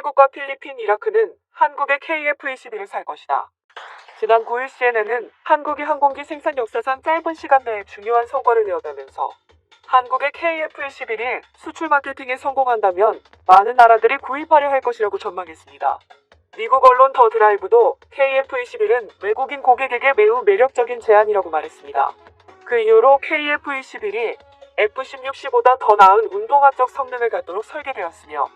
동맹국가 필리핀, 이라크는 한국의 KF-21을 살 것이다. 지난 9일 CNN은 한국이 항공기 생산 역사상 짧은 시간 내에 중요한 성과를 내었다면서 한국의 KF-21이 수출 마케팅에 성공한다면 많은 나라들이 구입하려 할 것이라고 전망했습니다. 미국 언론 더 드라이브도 KF-21은 외국인 고객에게 매우 매력적인 제안이라고 말했습니다. 그 이후로 KF-21이 F-16C보다 더 나은 운동화적 성능을 갖도록 설계되었으며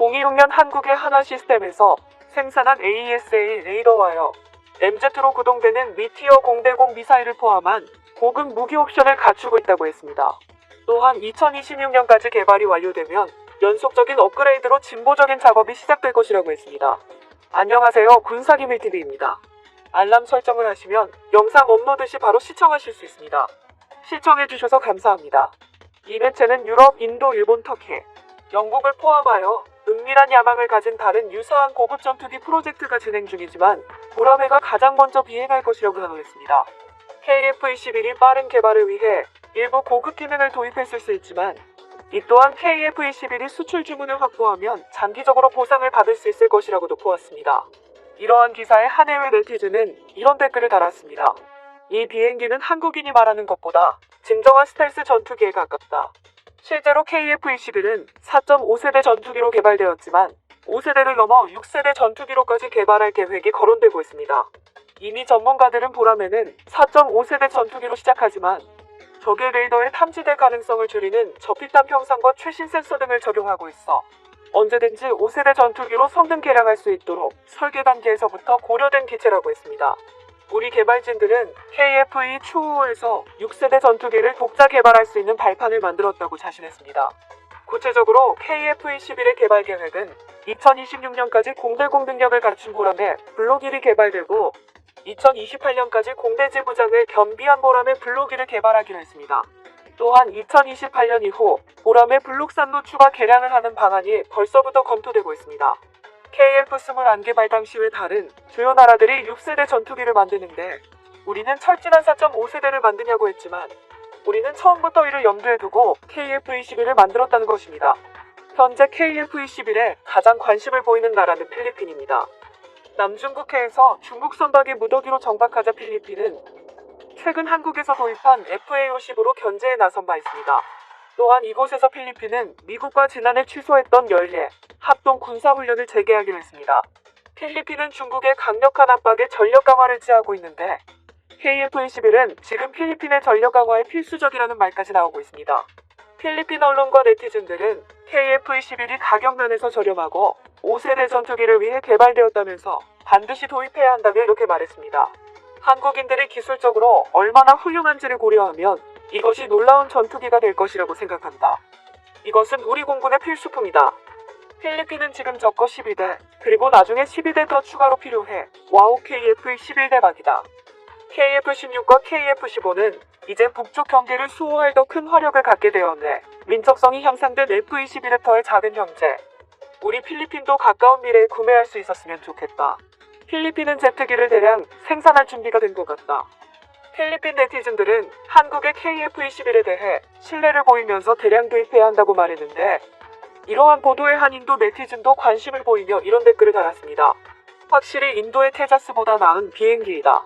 2026년 한국의 한화시스템에서 생산한 AESA 레이더와요, MZ로 구동되는 미티어 0대공 미사일을 포함한 고급 무기 옵션을 갖추고 있다고 했습니다. 또한 2026년까지 개발이 완료되면 연속적인 업그레이드로 진보적인 작업이 시작될 것이라고 했습니다. 안녕하세요, 군사기밀TV입니다. 알람 설정을 하시면 영상 업로드 시 바로 시청하실 수 있습니다. 시청해주셔서 감사합니다. 이 매체는 유럽, 인도, 일본, 터키, 영국을 포함하여 은밀한 야망을 가진 다른 유사한 고급 전투기 프로젝트가 진행 중이지만 보라매가 가장 먼저 비행할 것이라고 단언했습니다. KF-21이 빠른 개발을 위해 일부 고급 기능을 도입했을 수 있지만 이 또한 KF-21이 수출 주문을 확보하면 장기적으로 보상을 받을 수 있을 것이라고도 보았습니다. 이러한 기사에 한 해외 네티즌은 이런 댓글을 달았습니다. 이 비행기는 한국인이 말하는 것보다 진정한 스텔스 전투기에 가깝다. 실제로 KF-21은 4.5세대 전투기로 개발되었지만 5세대를 넘어 6세대 전투기로까지 개발할 계획이 거론되고 있습니다. 이미 전문가들은 보라매는 4.5세대 전투기로 시작하지만 적의 레이더에 탐지될 가능성을 줄이는 저빛담 형상과 최신 센서 등을 적용하고 있어 언제든지 5세대 전투기로 성능 개량할 수 있도록 설계 단계에서부터 고려된 기체라고 했습니다. 우리 개발진들은 KF-2 추후에서 6세대 전투기를 독자 개발할 수 있는 발판을 만들었다고 자신했습니다. 구체적으로 KF-21의 개발 계획은 2026년까지 공대공 능력을 갖춘 보라매 블록 1이 개발되고 2028년까지 공대 지부장을 겸비한 보라매 블록 2를 개발하기로 했습니다. 또한 2028년 이후 보라매 블록 3로 추가 개량을 하는 방안이 벌써부터 검토되고 있습니다. KF-21 개발 당시와 다른 주요 나라들이 6세대 전투기를 만드는데 우리는 철진한 4.5세대를 만드냐고 했지만 우리는 처음부터 이를 염두에 두고 KF-21을 만들었다는 것입니다. 현재 KF-21에 가장 관심을 보이는 나라는 필리핀입니다. 남중국해에서 중국 선박이 무더기로 정박하자 필리핀은 최근 한국에서 도입한 FA-50으로 견제에 나선 바 있습니다. 또한 이곳에서 필리핀은 미국과 지난해 취소했던 연례 합동 군사훈련을 재개하기로 했습니다. 필리핀은 중국의 강력한 압박에 전력 강화를 취하고 있는데 KF-21은 지금 필리핀의 전력 강화에 필수적이라는 말까지 나오고 있습니다. 필리핀 언론과 네티즌들은 KF-21이 가격면에서 저렴하고 5세대 전투기를 위해 개발되었다면서 반드시 도입해야 한다며 이렇게 말했습니다. 한국인들이 기술적으로 얼마나 훌륭한지를 고려하면 이것이 놀라운 전투기가 될 것이라고 생각한다. 이것은 우리 공군의 필수품이다. 필리핀은 지금 저거 12대, 그리고 나중에 12대 더 추가로 필요해. 와우, KF-11대박이다. KF-16과 KF-15는 이제 북쪽 경계를 수호할 더 큰 화력을 갖게 되었네. 민첩성이 향상된 F-21의 작은 형제. 우리 필리핀도 가까운 미래에 구매할 수 있었으면 좋겠다. 필리핀은 제트기를 대량 생산할 준비가 된 것 같다. 필리핀 네티즌들은 한국의 KF-21에 대해 신뢰를 보이면서 대량 도입해야 한다고 말했는데 이러한 보도에 한 인도 네티즌도 관심을 보이며 이런 댓글을 달았습니다. 확실히 인도의 테자스보다 나은 비행기이다.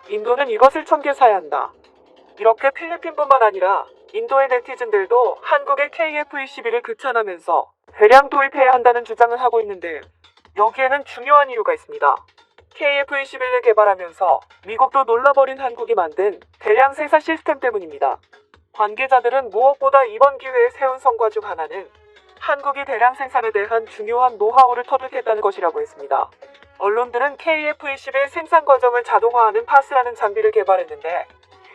인도는 이것을 1000개 사야 한다. 이렇게 필리핀뿐만 아니라 인도의 네티즌들도 한국의 KF-21을 극찬하면서 대량 도입해야 한다는 주장을 하고 있는데 여기에는 중요한 이유가 있습니다. KF-21을 개발하면서 미국도 놀라버린 한국이 만든 대량 생산 시스템 때문입니다. 관계자들은 무엇보다 이번 기회에 세운 성과 중 하나는 한국이 대량 생산에 대한 중요한 노하우를 터득했다는 것이라고 했습니다. 언론들은 KF-21 생산 과정을 자동화하는 파스라는 장비를 개발했는데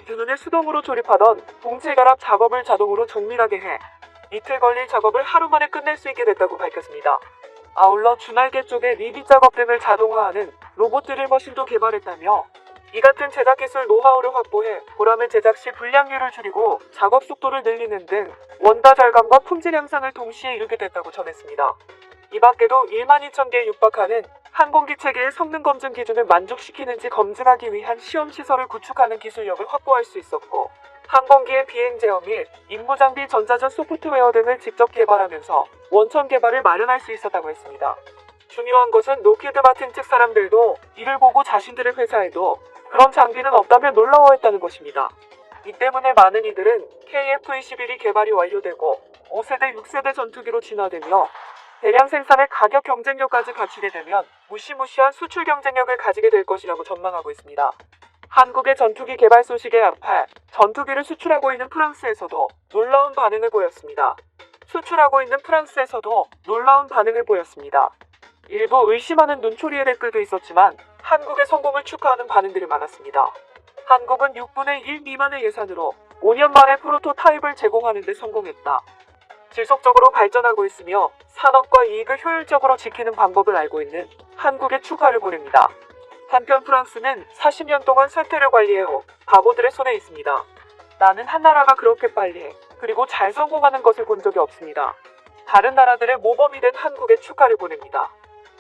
그눈에 수동으로 조립하던 동체 결합 작업을 자동으로 정밀하게 해 이틀 걸릴 작업을 하루 만에 끝낼 수 있게 됐다고 밝혔습니다. 아울러 주날개 쪽의 리비 작업 등을 자동화하는 로봇 드릴 머신도 개발했다며 이 같은 제작 기술 노하우를 확보해 보라매 제작 시 불량률을 줄이고 작업 속도를 늘리는 등 원가 절감과 품질 향상을 동시에 이루게 됐다고 전했습니다. 이 밖에도 12,000개에 육박하는 항공기 체계의 성능 검증 기준을 만족시키는지 검증하기 위한 시험 시설을 구축하는 기술력을 확보할 수 있었고 항공기의 비행 제어 및 임무 장비, 전자전 소프트웨어 등을 직접 개발하면서 원천 개발을 마련할 수 있었다고 했습니다. 중요한 것은 로키드 마틴 측 사람들도 이를 보고 자신들의 회사에도 그런 장비는 없다며 놀라워했다는 것입니다. 이 때문에 많은 이들은 KF-21이 개발이 완료되고 5세대, 6세대 전투기로 진화되며 대량 생산의 가격 경쟁력까지 갖추게 되면 무시무시한 수출 경쟁력을 가지게 될 것이라고 전망하고 있습니다. 한국의 전투기 개발 소식에 앞에 전투기를 수출하고 있는 프랑스에서도 놀라운 반응을 보였습니다. 일부 의심하는 눈초리의 댓글도 있었지만 한국의 성공을 축하하는 반응들이 많았습니다. 한국은 6분의 1 미만의 예산으로 5년 만에 프로토타입을 제공하는 데 성공했다. 지속적으로 발전하고 있으며 산업과 이익을 효율적으로 지키는 방법을 알고 있는 한국에 축하를 보냅니다. 한편 프랑스는 40년 동안 쇠퇴를 관리해온 바보들의 손에 있습니다. 나는 한 나라가 그렇게 빨리 그리고 잘 성공하는 것을 본 적이 없습니다. 다른 나라들의 모범이 된 한국에 축하를 보냅니다.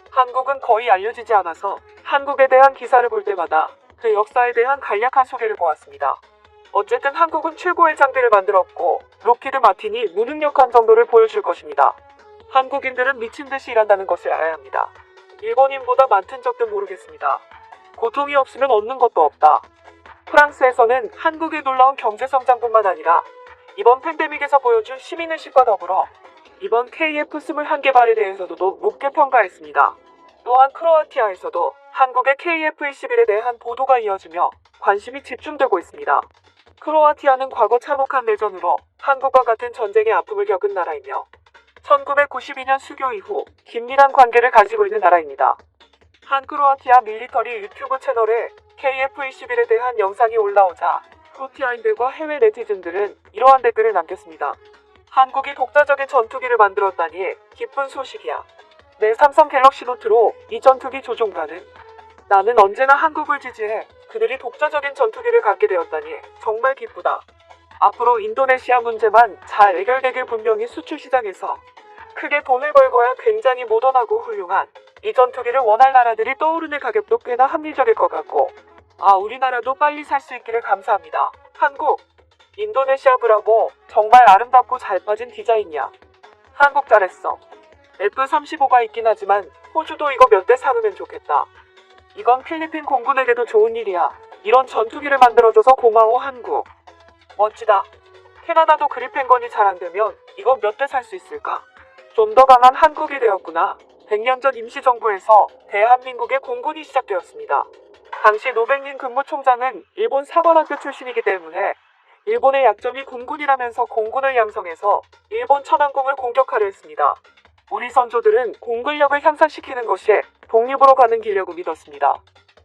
한국은 거의 알려지지 않아서 한국에 대한 기사를 볼 때마다 그 역사에 대한 간략한 소개를 보았습니다. 어쨌든 한국은 최고의 장비를 만들었고 로키드 마틴이 무능력한 정도를 보여줄 것입니다. 한국인들은 미친듯이 일한다는 것을 알아야 합니다. 일본인보다 많든 적든 모르겠습니다. 고통이 없으면 얻는 것도 없다. 프랑스에서는 한국의 놀라운 경제성장뿐만 아니라 이번 팬데믹에서 보여준 시민의식과 더불어 이번 KF-21 개발에 대해서도 높게 평가했습니다. 또한 크로아티아에서도 한국의 KF-21에 대한 보도가 이어지며 관심이 집중되고 있습니다. 크로아티아는 과거 참혹한 내전으로 한국과 같은 전쟁의 아픔을 겪은 나라이며 1992년 수교 이후 긴밀한 관계를 가지고 있는 나라입니다. 한 크로아티아 밀리터리 유튜브 채널에 KF-21에 대한 영상이 올라오자 크로아티아인들과 해외 네티즌들은 이러한 댓글을 남겼습니다. 한국이 독자적인 전투기를 만들었다니 기쁜 소식이야. 내 삼성 갤럭시 노트로 이 전투기 조종 가능. 나는 언제나 한국을 지지해 그들이 독자적인 전투기를 갖게 되었다니 정말 기쁘다. 앞으로 인도네시아 문제만 잘 해결되길 분명히 수출 시장에서 크게 돈을 벌고야 굉장히 모던하고 훌륭한 이 전투기를 원할 나라들이 떠오르는 가격도 꽤나 합리적일 것 같고 우리나라도 빨리 살 수 있기를 감사합니다. 한국, 인도네시아 브라보. 정말 아름답고 잘 빠진 디자인이야. 한국 잘했어. F-35가 있긴 하지만 호주도 이거 몇 대 사놓으면 좋겠다. 이건 필리핀 공군에게도 좋은 일이야. 이런 전투기를 만들어줘서 고마워 한국. 멋지다. 캐나다도 그리펜건이 잘 안되면 이거 몇 대 살 수 있을까? 좀 더 강한 한국이 되었구나. 100년 전 임시정부에서 대한민국의 공군이 시작되었습니다. 당시 노백린 근무총장은 일본 사관학교 출신이기 때문에 일본의 약점이 공군이라면서 공군을 양성해서 일본 천안공을 공격하려 했습니다. 우리 선조들은 공군력을 향상시키는 것이 독립으로 가는 길이라고 믿었습니다.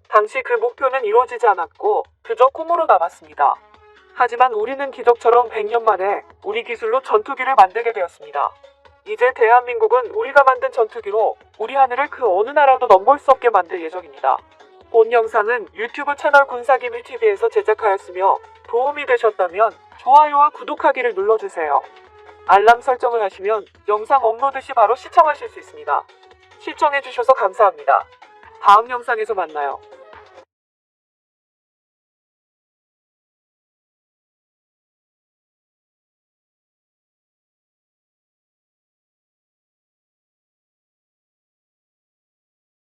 당시 그 목표는 이루어지지 않았고 그저 꿈으로 남았습니다. 하지만 우리는 기적처럼 100년 만에 우리 기술로 전투기를 만들게 되었습니다. 이제 대한민국은 우리가 만든 전투기로 우리 하늘을 그 어느 나라도 넘볼 수 없게 만들 예정입니다. 본 영상은 유튜브 채널 군사기밀TV에서 제작하였으며 도움이 되셨다면 좋아요와 구독하기를 눌러주세요. 알람 설정을 하시면 영상 업로드 시 바로 시청하실 수 있습니다. 시청해주셔서 감사합니다. 다음 영상에서 만나요.